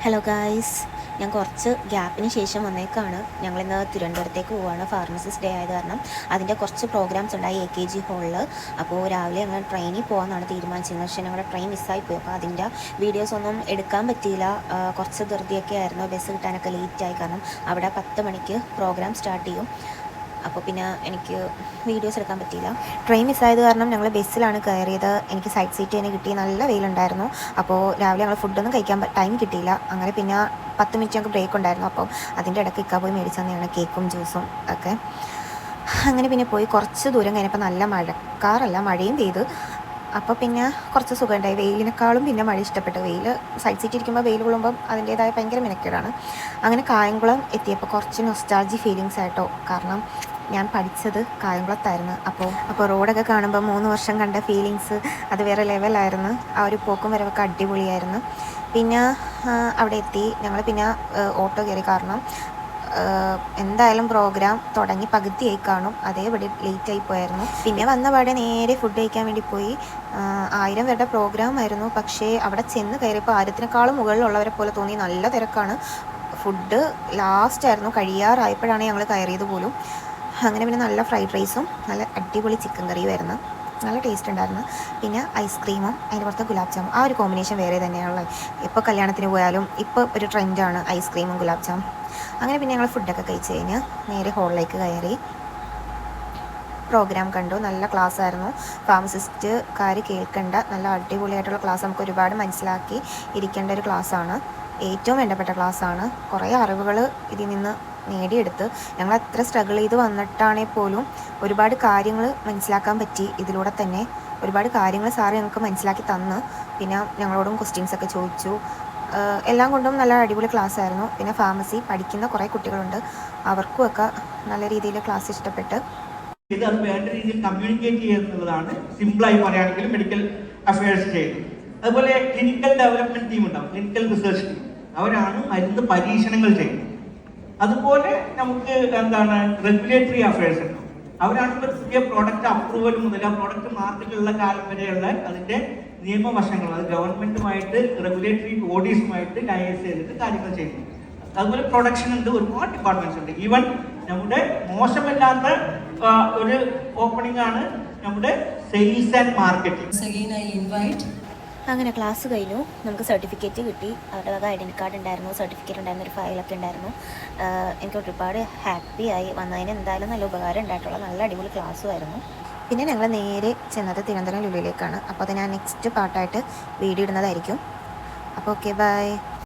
Hello guys, ഞാൻ കുറച്ച് ഗ്യാപ്പിന് ശേഷം വന്നേക്കാണ്. ഞങ്ങളിന്ന് തിരുവനന്തപുരത്തേക്ക് പോവുകയാണ്. ഫാർമസിസ്റ്റ് ഡേ ആയത് കാരണം അതിൻ്റെ കുറച്ച് പ്രോഗ്രാംസ് ഉണ്ടായി AKG ഹാളിൽ. അപ്പോൾ രാവിലെ ഞങ്ങൾ ട്രെയിനിൽ പോകാമെന്നാണ് തീരുമാനിച്ചിരുന്നത്. പക്ഷേ ഞങ്ങളുടെ ട്രെയിൻ മിസ്സായിപ്പോയി. അപ്പോൾ അതിൻ്റെ വീഡിയോസൊന്നും എടുക്കാൻ പറ്റിയില്ല. കുറച്ച് ധൃതിയൊക്കെ ആയിരുന്നു. ബസ് കിട്ടാനൊക്കെ ലേറ്റായി. കാരണം അവിടെ 10 മണിക്ക് പ്രോഗ്രാം സ്റ്റാർട്ട് ചെയ്യും. അപ്പോൾ പിന്നെ എനിക്ക് വീഡിയോസ് എടുക്കാൻ പറ്റിയില്ല. ട്രെയിൻ മിസ്സായത് കാരണം ഞങ്ങൾ ബസ്സിലാണ് കയറിയത്. എനിക്ക് സൈഡ് സീറ്റ് തന്നെ കിട്ടി. നല്ല വെയിലുണ്ടായിരുന്നു. അപ്പോൾ രാവിലെ ഞങ്ങൾ ഫുഡൊന്നും കഴിക്കാൻ ടൈം കിട്ടിയില്ല. അങ്ങനെ പിന്നെ 10 മിനിറ്റ് ഞങ്ങൾക്ക് ബ്രേക്ക് ഉണ്ടായിരുന്നു. അപ്പം അതിൻ്റെ ഇടയ്ക്ക് ഇക്ക പോയി മേടിച്ചു തന്നെയാണ് കേക്കും ജ്യൂസും ഒക്കെ. അങ്ങനെ പിന്നെ പോയി കുറച്ച് ദൂരം കഴിഞ്ഞപ്പോൾ നല്ല മഴയും പെയ്തു. അപ്പോൾ പിന്നെ കുറച്ച് സുഖമുണ്ടായി. വെയിലിനേക്കാളും പിന്നെ മഴ ഇഷ്ടപ്പെട്ടു. വെയിൽ സൈഡ് സീറ്റ് ഇരിക്കുമ്പോൾ വെയിൽ കൊള്ളുമ്പം അതിൻ്റേതായ ഭയങ്കര മെനക്കേടാണ്. അങ്ങനെ കായംകുളം എത്തിയപ്പോൾ കുറച്ച് നൊസ്റ്റാൾജി ഫീലിങ്സ് ആയിട്ടോ. കാരണം ഞാൻ പഠിച്ചത് കായംകുളത്തായിരുന്നു. അപ്പോൾ റോഡൊക്കെ കാണുമ്പോൾ 3 വർഷം കണ്ട ഫീലിങ്സ് അത് വേറെ ലെവലായിരുന്നു. ആ ഒരു പോക്കും വരവൊക്കെ അടിപൊളിയായിരുന്നു. പിന്നെ അവിടെ എത്തി. ഞങ്ങൾ പിന്നെ ഓട്ടോ കയറി. കാരണം എന്തായാലും പ്രോഗ്രാം തുടങ്ങി പകുതിയായി കാണും. അതേപടി ലേറ്റായി പോയായിരുന്നു. പിന്നെ വന്ന പാടെ നേരെ ഫുഡ് കഴിക്കാൻ വേണ്ടി പോയി. 1000 പേരുടെ പ്രോഗ്രാം ആയിരുന്നു. പക്ഷേ അവിടെ ചെന്ന് കയറിയപ്പോൾ 1000-നെക്കാളും മുകളിലുള്ളവരെ പോലെ തോന്നി. നല്ല തിരക്കാണ്. ഫുഡ് ലാസ്റ്റായിരുന്നു, കഴിയാറായപ്പോഴാണ് ഞങ്ങൾ കയറിയത് പോലും. അങ്ങനെ പിന്നെ നല്ല ഫ്രൈഡ് റൈസും നല്ല അടിപൊളി ചിക്കൻ കറിയും ആയിരുന്നു. നല്ല ടേസ്റ്റ് ഉണ്ടായിരുന്നു. പിന്നെ ഐസ്ക്രീമും അതിൻ്റെ പുറത്ത് ഗുലാബ് ജാമും. ആ ഒരു കോമ്പിനേഷൻ വേറെ തന്നെയാണുള്ളത്. ഇപ്പോൾ കല്യാണത്തിന് പോയാലും ഇപ്പോൾ ഒരു ട്രെൻഡാണ് ഐസ്ക്രീമും ഗുലാബ് ജാമും. അങ്ങനെ പിന്നെ ഞങ്ങൾ ഫുഡൊക്കെ കഴിച്ച് കഴിഞ്ഞ് നേരെ ഹോളിലേക്ക് കയറി. പ്രോഗ്രാം കണ്ടു. നല്ല ക്ലാസ് ആയിരുന്നു. ഫാർമസിസ്റ്റുകാർ കേൾക്കേണ്ട നല്ല അടിപൊളിയായിട്ടുള്ള ക്ലാസ്. നമുക്ക് ഒരുപാട് മനസ്സിലാക്കി ഇരിക്കേണ്ട ഒരു ക്ലാസ്സാണ്. ഏറ്റവും വേണ്ടപ്പെട്ട ക്ലാസ്സാണ്. കുറേ അറിവുകൾ ഇതിൽ നിന്ന് നേടിയെടുത്ത് ഞങ്ങൾ എത്ര സ്ട്രഗിൾ ചെയ്ത് വന്നിട്ടാണെങ്കിൽ പോലും ഒരുപാട് കാര്യങ്ങൾ മനസ്സിലാക്കാൻ പറ്റി. ഇതിലൂടെ തന്നെ ഒരുപാട് കാര്യങ്ങൾ സാറ് ഞങ്ങൾക്ക് മനസ്സിലാക്കി തന്ന്. പിന്നെ ഞങ്ങളോടും ക്വസ്റ്റ്യൻസൊക്കെ ചോദിച്ചു. എല്ലാം കൊണ്ടും നല്ല അടിപൊളി ക്ലാസ് ആയിരുന്നു. പിന്നെ ഫാർമസി പഠിക്കുന്ന കുറേ കുട്ടികളുണ്ട്. അവർക്കുമൊക്കെ നല്ല രീതിയിൽ ക്ലാസ് ഇഷ്ടപ്പെട്ട്. ഇത് അത് വേണ്ട രീതിയിൽ കമ്മ്യൂണിക്കേറ്റ് ചെയ്യുന്നതാണ് സിമ്പിളായി പറയുകയാണെങ്കിൽ മെഡിക്കൽ അഫയേഴ്സ് ചെയ്യുന്നത്. അതുപോലെ ക്ലിനിക്കൽ ഡെവലപ്മെന്റ് ടീം ഉണ്ടാവും, ക്ലിനിക്കൽ റിസർച്ച് ടീം. അവരാണ് മരുന്ന് പരീക്ഷണങ്ങൾ ചെയ്യുന്നത്. അതുപോലെ നമുക്ക് റെഗുലേറ്ററി അഫയേഴ്സ് ഉണ്ടാവും. അവരാണ് ഇപ്പോൾ പുതിയ പ്രോഡക്റ്റ് അപ്രൂവൽ മുതൽ ആ പ്രോഡക്റ്റ് മാർക്കറ്റിലുള്ള കാലം വരെയുള്ള അതിന്റെ നിയമവശങ്ങൾ, അത് ഗവൺമെന്റുമായിട്ട് റെഗുലേറ്ററി ബോഡീസുമായിട്ട് ലയൻസ് ചെയ്തിട്ട് കാര്യങ്ങൾ ചെയ്യുന്നു. അതുപോലെ പ്രൊഡക്ഷൻ ഉണ്ട്, ഒരുപാട് ഡിപ്പാർട്ട്മെന്റ്സ് ഉണ്ട്. ഈവൻ നമ്മുടെ മോശമല്ലാത്ത ഒരു ഓപ്പണിംഗ് ആണ് നമ്മുടെ സെയിൽസ് ആൻഡ് മാർക്കറ്റിംഗ്. അങ്ങനെ ക്ലാസ് കഴിഞ്ഞു. നമുക്ക് സർട്ടിഫിക്കറ്റ് കിട്ടി. അവരുടെ വക ഐഡൻറ്റി കാർഡ് ഉണ്ടായിരുന്നു, സർട്ടിഫിക്കറ്റ് ഉണ്ടായിരുന്നു, ഒരു ഫയലൊക്കെ ഉണ്ടായിരുന്നു. എനിക്ക് ഒരുപാട് ഹാപ്പിയായി. വന്നതിന് എന്തായാലും നല്ല ഉപകാരം ഉണ്ടായിട്ടുള്ള നല്ല അടിപൊളി ക്ലാസ്സും ആയിരുന്നു. പിന്നെ ഞങ്ങൾ നേരെ ചെന്നത് തിരുവനന്തപുരം ലുലുവിലേക്കാണ്. അപ്പോൾ അത് ഞാൻ നെക്സ്റ്റ് പാർട്ടായിട്ട് വീഡിയോ ഇടുന്നതായിരിക്കും. അപ്പോൾ ഓക്കെ, ബൈ.